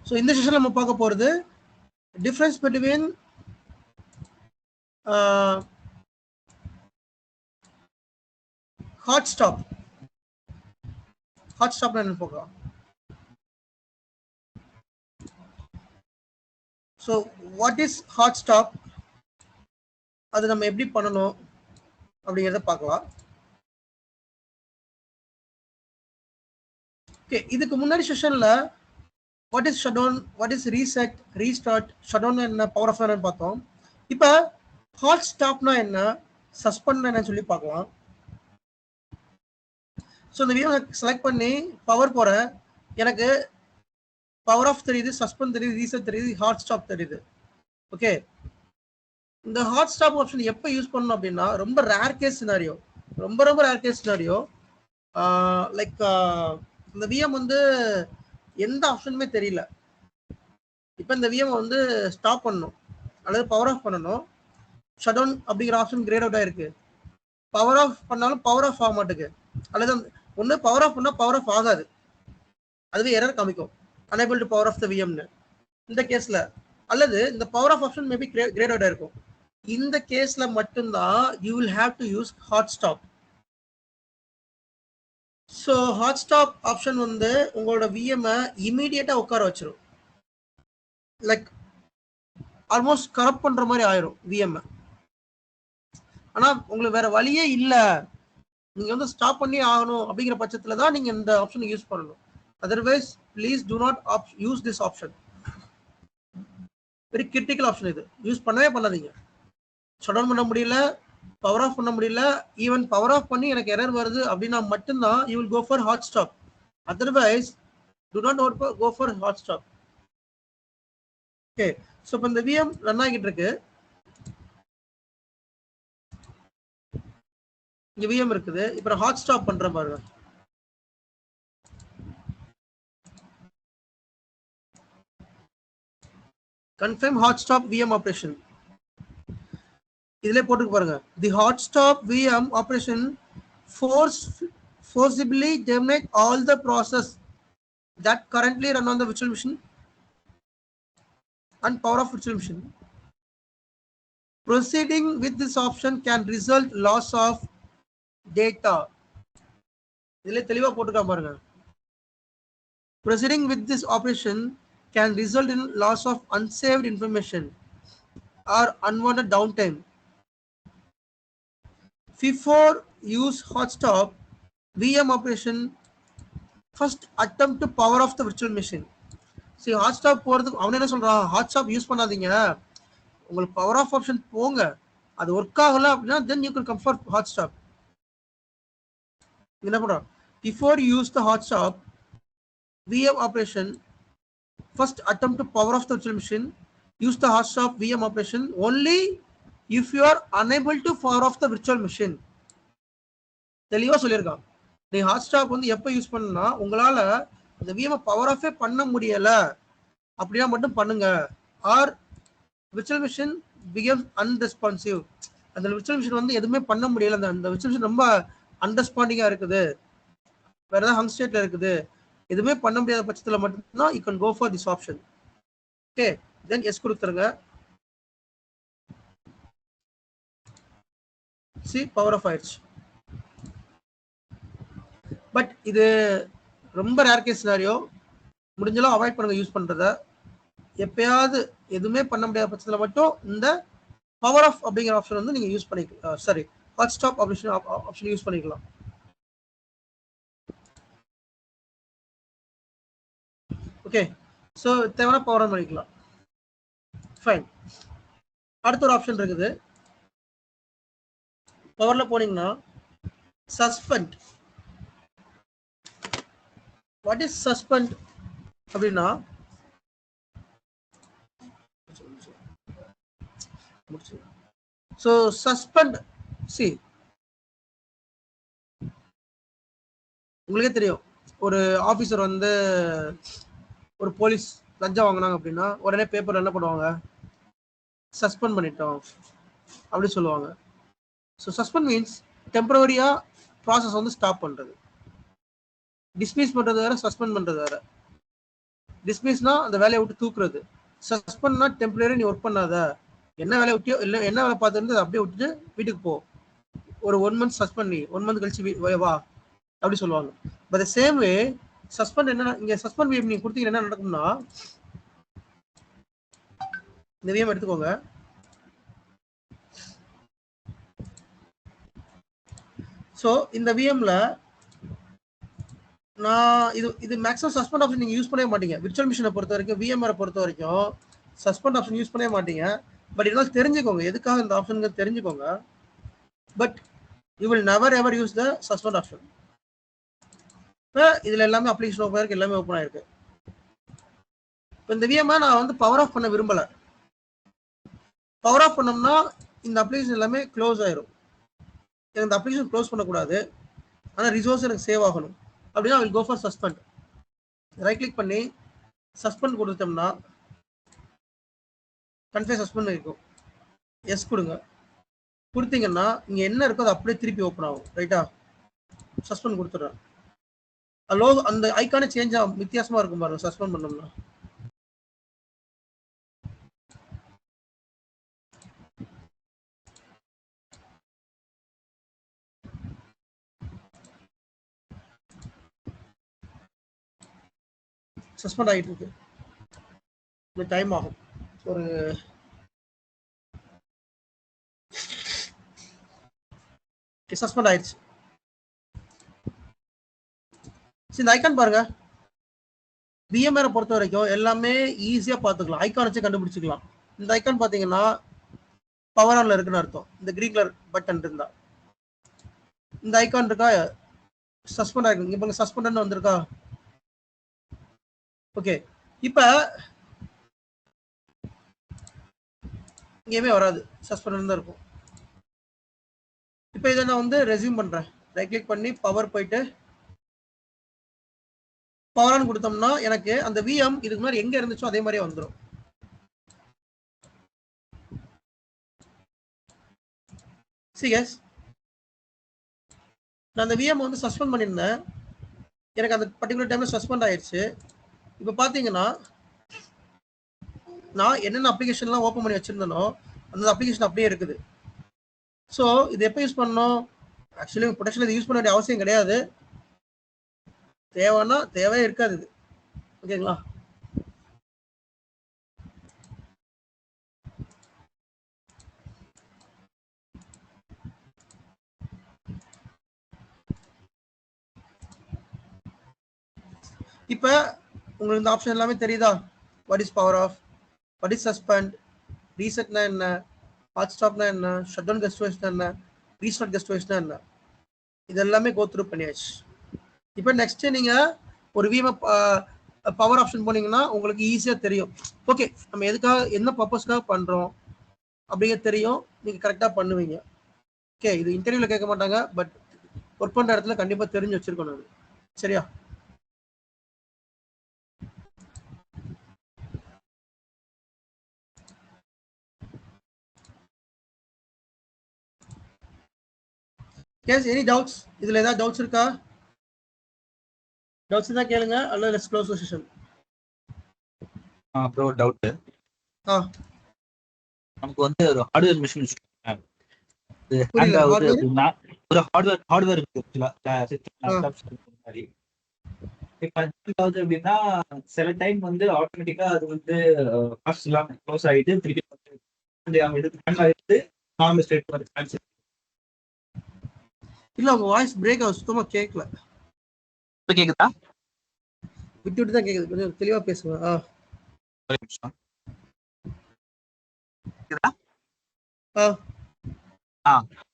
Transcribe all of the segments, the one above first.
So இந்த செஷனில் நம்ம பார்க்க போகிறது டிஃப்ரென்ஸ் பிட்வீன் ஹாட்ஸ்டாப் என்னன்னு பார்க்கலாம். ஸோ வாட் இஸ் ஹாட்ஸ்டாப், அது நம்ம எப்படி பண்ணணும் அப்படிங்கிறத பார்க்கலாம். ஓகே, இதுக்கு முன்னாடி செஷன்ல what is shut down, what is reset, restart, shut down என்ன, பவர் ஆஃப் என்னன்னு பார்த்தோம். இப்போ ஹாட் ஸ்டாப்னா என்ன, சஸ்பெண்ட் என்னன்னு சொல்லி பார்க்கலாம். ஸோ இந்த வீடியோ செலக்ட் பண்ணி பவர் போகிறேன், எனக்கு பவர் ஆஃப் தெரியுது, சஸ்பெண்ட் தெரியுது, ரீசெட் தெரியுது, ஹாட் ஸ்டாப் தெரியுது. ஓகே, இந்த ஹாட் ஸ்டாப் ஆப்ஷன் எப்போ யூஸ் பண்ணணும் அப்படின்னா ரொம்ப ரேர் கேஸ் சினாரியோ, ரொம்ப ரேர் கேஸ் சினாரியோ. லைக் இந்த விஎம் வந்து எந்த ஆப்ஷனுமே தெரியல. இப்போ இந்த விஎம் வந்து ஸ்டாப் பண்ணணும் அல்லது பவர் ஆஃப் பண்ணணும். ஷட் டவுன் அப்படிங்கிற ஆப்ஷன் கிரேட் அவுட் ஆயிருக்கு. பவர் ஆஃப் பண்ணாலும் பவர் ஆஃப் ஆக மாட்டேங்குது, அல்லது ஒன்று பவர் ஆஃப் பண்ணால் பவர் ஆஃப் ஆகாது, அதுவே எரர் காமிக்கும், unable to power off the VM இந்த கேஸ்ல. அல்லது இந்த power off option maybe greyed out ஆயிருக்கும். இந்த கேஸ்ல மட்டும்தான் you will have to use hot stop. So hot stop option வந்து உங்களோட விஎம்ஐ இமீடியட்டா உட்கார வச்சிரும். லைக் ஆல்மோஸ்ட் கரப்ட் பண்ற மாதிரி ஆயிரும் விஎம்ஐ. ஆனா உங்களுக்கு வேற வழியே இல்லை, நீங்க வந்து ஸ்டாப் பண்ணி ஆகணும் அப்படிங்கிற பட்சத்துல தான் நீங்க இந்த ஆப்ஷன் யூஸ் பண்ணணும். Otherwise please do not use this option. Very critical option, இது யூஸ் பண்ணவே பண்ணாதீங்க. ஷட் டவுன் பண்ண முடியல, பவர் ஆஃப் பண்ண முடியல, ஈவன் பவர் ஆஃப் பண்ணி எனக்கு எரர் வருது அப்படின்னா மட்டும்தான் you will go for hard stop. Otherwise do not go for hot stop. Okay, so இப்போ இந்த விஎம் ரன் ஆகிட்டு இருக்கு. இங்க விஎம் இருக்குது. இப்போ ஹாட் ஸ்டாப் பண்ற பாருங்க. confirm hot stop VM operation. இதிலே போட்டுக்கு பாருங்க. The hot stop VM operation forcibly terminate all the process that currently run on the virtual machine and power off virtual machine. Proceeding with this option can result loss of data. இதிலே தெளிவா போட்டுக்க பாருங்க. Proceeding with this operation can result in loss of unsaved information or unwanted downtime. Before use hot stop VM operation, first attempt to power off the virtual machine. See, hot stop போறதுக்கு அவன் என்ன சொல்றான், hot stop use பண்ணாதீங்க, உங்களுக்கு power off option போங்க, அது work ஆகல அப்படின்னா then you can come for hot stop. என்ன பண்றான், before use the hot stop VM operation, first attempt to power off the virtual machine, use the hot stop VM operation only if you are unable to power off the virtual machine. தெளிவா சொல்லியிருக்கான். நீ hot stop வந்து எப்போ use பண்ணா உங்களால அந்த VM power ஆஃபே பண்ண முடியல அப்படின்னா மட்டும் பண்ணுங்க. ஆர் விர்ச்சுவல் மிஷின் பிகம்ஸ் அன்ரெஸ்பான்சிவ், அந்த விர்ச்சுவல் மிஷின் வந்து எதுவுமே பண்ண முடியல, அந்த விர்ச்சுவல் மிஷின் ரொம்ப அண்டர்ஸ்பாண்டிங்கா இருக்குது, வேற ஏதாவது ஹங் ஸ்டேட்ல இருக்குது, எதுவுமே பண்ண முடியாத பட்சத்தில் மட்டும்தான் you can go for this option. Okay, then yes கொடுத்துருங்க. சி பவர் ஆஃப் ஆயிடுச்சு. பட் இது ரொம்ப ரேர் கேஸ் சினாரியோ, முடிஞ்சளவு அவாய்ட் பண்ணுங்க யூஸ் பண்றத. எப்பயாவது எதுவுமே பண்ண முடியாத பட்சத்தில் மட்டும் இந்த பவர் ஆஃப் அப்படிங்கிற ஆப்ஷன் வந்து நீங்க யூஸ் பண்ணிக்கலாம். Sorry, hot stop option use பண்ணிக்கலாம். ஓகே, ஸோ தேவையான பவர் ஆன் பண்ணிக்கலாம். ஃபைன். அடுத்த ஒரு ஆப்ஷன் இருக்குது. பவர்ல போனீங்கன்னா சஸ்பெண்ட். வாட் இஸ் சஸ்பெண்ட் அப்படின்னா, ஸோ சஸ்பெண்ட், சி உங்களுக்கே தெரியும், ஒரு ஆஃபீஸர் வந்து ஒரு போலீஸ் லஞ்சம் வாங்கினாங்க அப்படின்னா உடனே பேப்பர் என்ன பண்ணுவாங்க, சஸ்பெண்ட் பண்ணிட்டோம் அப்படி சொல்லுவாங்க. ஸோ சஸ்பெண்ட் மீன்ஸ் டெம்பரவரியா ப்ராசஸ் வந்து ஸ்டாப் பண்றது. டிஸ்மிஸ் பண்றது வேற, சஸ்பெண்ட் பண்றது வேற. டிஸ்மிஸ்னா அந்த வேலையை விட்டு தூக்குறது. சஸ்பெண்ட்னா டெம்பரரி, நீ ஒர்க் பண்ணாத, என்ன வேலையை விட்டியோ இல்லை என்ன வேலை பார்த்துருந்து அப்படியே விட்டுட்டு வீட்டுக்கு போ, ஒரு 1 month சஸ்பெண்ட், நீ 1 month கழிச்சு வா அப்படி சொல்லுவாங்க. பட் சேம் வே சஸ்பெண்ட் என்ன, இங்க சஸ்பெண்ட் விஎம் நீங்க கொடுத்தீங்கன்னா என்ன நடக்கும்னா, இந்த விஎம் எடுத்துக்கோங்க. ஸோ இந்த விஎம்ல நான் இது மேக்ஸிமம் சஸ்பெண்ட் ஆப்ஷன் நீங்க யூஸ் பண்ணவே மாட்டீங்க. விர்ச்சுவல் மிஷினை பொறுத்த வரைக்கும், VMware பொறுத்த வரைக்கும் சஸ்பெண்ட் ஆப்ஷன் யூஸ் பண்ணவே மாட்டீங்க. பட் இதெல்லாம் தெரிஞ்சுக்கோங்க, எதுக்காக இந்த ஆப்ஷன் தெரிஞ்சுக்கோங்க. But you will never ever use the suspend option. இதுல எல்லாமே அப்ளிகேஷன் ஓப்பன் இருக்கு, எல்லாமே ஓப்பன் ஆயிருக்கு. இப்போ இந்த VMware நான் வந்து பவர் ஆஃப் பண்ண விரும்பல. பவர் ஆஃப் பண்ணோம்னா இந்த அப்ளிகேஷன் எல்லாமே க்ளோஸ் ஆயிரும். எனக்கு இந்த அப்ளிகேஷன் க்ளோஸ் பண்ணக்கூடாது, ஆனால் ரிசோர்ஸ் எனக்கு சேவ் ஆகணும் அப்படின்னா I will go for suspend. Right click பண்ணி சஸ்பெண்ட் கொடுத்தோம்னா கன்ஃபை சஸ்பெண்ட் இருக்கும். எஸ் கொடுங்க. கொடுத்தீங்கன்னா இங்க என்ன இருக்கோ அது அப்படியே திருப்பி ஓப்பன் ஆகும். ரைட்டா, சஸ்பெண்ட் கொடுத்துட்றேன். அந்த ஐக்கானே சேஞ்ச் ஆகும், வித்தியாசமா இருக்கும் பாருங்க சஸ்பெண்ட் பண்ணோம்னா. சஸ்பெண்ட் ஆகிட்டு இருக்கு, இந்த டைம் ஆகும். ஒரு சஸ்பெண்ட் ஆயிடுச்சு. இந்த ஐக்கான் பாருங்க, VMware பொறுத்த வரைக்கும் எல்லாமே ஈஸியா பார்த்துக்கலாம், ஐக்கான் வச்சு கண்டுபிடிச்சிக்கலாம். இந்த ஐக்கான் பார்த்தீங்கன்னா பவர் ஆன்ல இருக்குன்னு அர்த்தம். இந்த கிரீன் கலர் பட்டன் இருந்தா, இந்த ஐக்கான் இருக்கா சஸ்பெண்ட் ஆயிருக்கு. இங்க பாருங்க சஸ்பெண்ட் வந்திருக்கா. ஓகே, இப்ப இங்கேயுமே வராது, சஸ்பெண்ட் தான் இருக்கும். இப்போ இதை நான் வந்து ரெஸ்யூம் பண்றேன். ரைட் கிளிக் பண்ணி பவர் போயிட்டு பவர் ஆன் கொடுத்தோம்னா எனக்கு அந்த VM இதுக்கு முன்னாடி எங்க இருந்துச்சோ அதே மாதிரியே வந்துடும். சிஎஸ் நான் அந்த VM வந்து சஸ்பெண்ட் பண்ணியிருந்தேன், எனக்கு அந்த பர்டிகுலர் டைம்ல சஸ்பெண்ட் ஆயிடுச்சு. இப்போ பார்த்தீங்கன்னா நான் என்னென்ன அப்ளிகேஷன்லாம் ஓப்பன் பண்ணி வச்சிருந்தேனோ அந்த அப்ளிகேஷன் அப்படியே இருக்குது. ஸோ இது எப்போ யூஸ் பண்ணணும், ஆக்சுவலி ப்ரொடக்ஷன் இது யூஸ் பண்ண வேண்டிய அவசியம் கிடையாது, தேவைன்னா தேவையே இருக்காது இது. ஓகேங்களா, இப்போ உங்களுக்கு இந்த ஆப்ஷன் எல்லாமே தெரியுதா? What is power off, what is suspend, ரீசெட்னா என்ன, ஹாட்ஸ்டாப்னா என்ன, ஷட் டவுன் கெஸ்ட் வாய்ஸ்னா என்ன, ரீஸ்டார்ட் கெஸ்ட் வாய்ஸ்னா என்ன, இது எல்லாமே கோ த்ரூ பண்ணியாச்சு. இப்போ நெக்ஸ்ட் நீங்க ஒரு பவர் ஆப்ஷன் போனீங்கன்னா உங்களுக்கு ஈஸியா தெரியும், ஓகே நம்ம எதுக்காக என்ன பர்பஸ்க்காக பண்றோம் அப்படிங்கிறது தெரியும், நீங்க கரெக்டா பண்ணுவீங்க. ஓகே, இது இன்டர்வியூல கேட்க மாட்டாங்க, பட் ஒர்க் பண்ற இடத்துல கண்டிப்பா தெரிஞ்சு வச்சிருக்கணும் அது. சரியா? Yes, any doubts? இதுல ஏதாவது டவுட்ஸ் இருக்கா? டவுட்ஸ் தான் கேளுங்க, அல்ல let's close the session. Bro doubt, நமக்கு வந்து ஒரு ஹார்ட்வேர் மிஷின் வச்சிருக்கேன், இது ஹேங் ஆகுது அப்படின்னா ஒரு ஹார்ட்வேர் இருக்கு லேப்டாப் மாதிரி. இப்போ ஹேங் ஆகுது அப்படின்னா சில டைம் வந்து ஆட்டோமேட்டிக்கா அது வந்து காஸ்ட் எல்லாம் க்ளோஸ் ஆகிட்டு திருப்பி ஹேங் ஆகிட்டு நார்மல் ஸ்டேட் வருது. இல்ல உங்க வாய்ஸ் பிரேக் ஆகுது, சுத்தமா கேட்கல. இப்போ கேக்குதா? விட்டு விட்டு தான் கேக்குது, கொஞ்சம் தெளிவா பேசுங்க. ஒரு நிமிஷம்.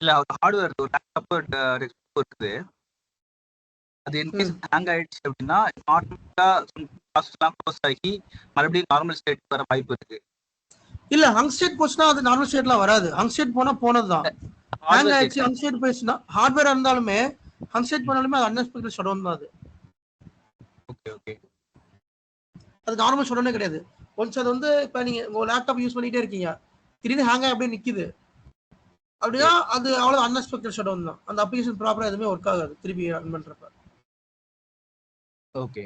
இல்ல ஒரு ஹார்ட்வேர் ஒரு லேப்டாப் இருக்குது, அது இன்கேஸ் ஹேங் ஆயிடுச்சு அப்படின்னா ஆட்டோமேட்டிக்கா காஸ்ட்லாம் க்ளோஸ் ஆகி மறுபடியும் நார்மல் ஸ்டேட் வர வாய்ப்பு இருக்கு. இல்ல ஹங் ஸ்டேட் போச்சுன்னா அது நார்மல் ஸ்டேட்லாம் வராது, ஹங் ஸ்டேட் போனா போனதுதான். ஹேங் ஆயிடுச்சு ஹங் ஸ்டேட் போயிடுச்சுன்னா ஹார்ட்வேர் இருந்தாலுமே ஹங் ஸ்டேட் பண்ணாலுமே அது அன்எக்ஸ்பெக்டட் ஷட் டவுன் தான் அது. ஓகே ஓகே, அது நார்மல் ஷட் டவுனே கிடையாது. ஒன்ஸ் அது வந்து இப்போ நீங்க உங்க லேப்டாப் யூஸ் பண்ணிட்டே இருக்கீங்க, திடீர்னு ஹேங் ஆகி அப்படியே நிக்குது அப்படின்னா அது அவ்வளவு அன்எக்ஸ்பெக்டட் ஷட் டவுன் தான். அந்த அப்ளிகேஷன் ப்ராப்பரா எதுவுமே ஒர்க் ஆகாது திருப்பி ரன் பண்றப்ப. ஓகே,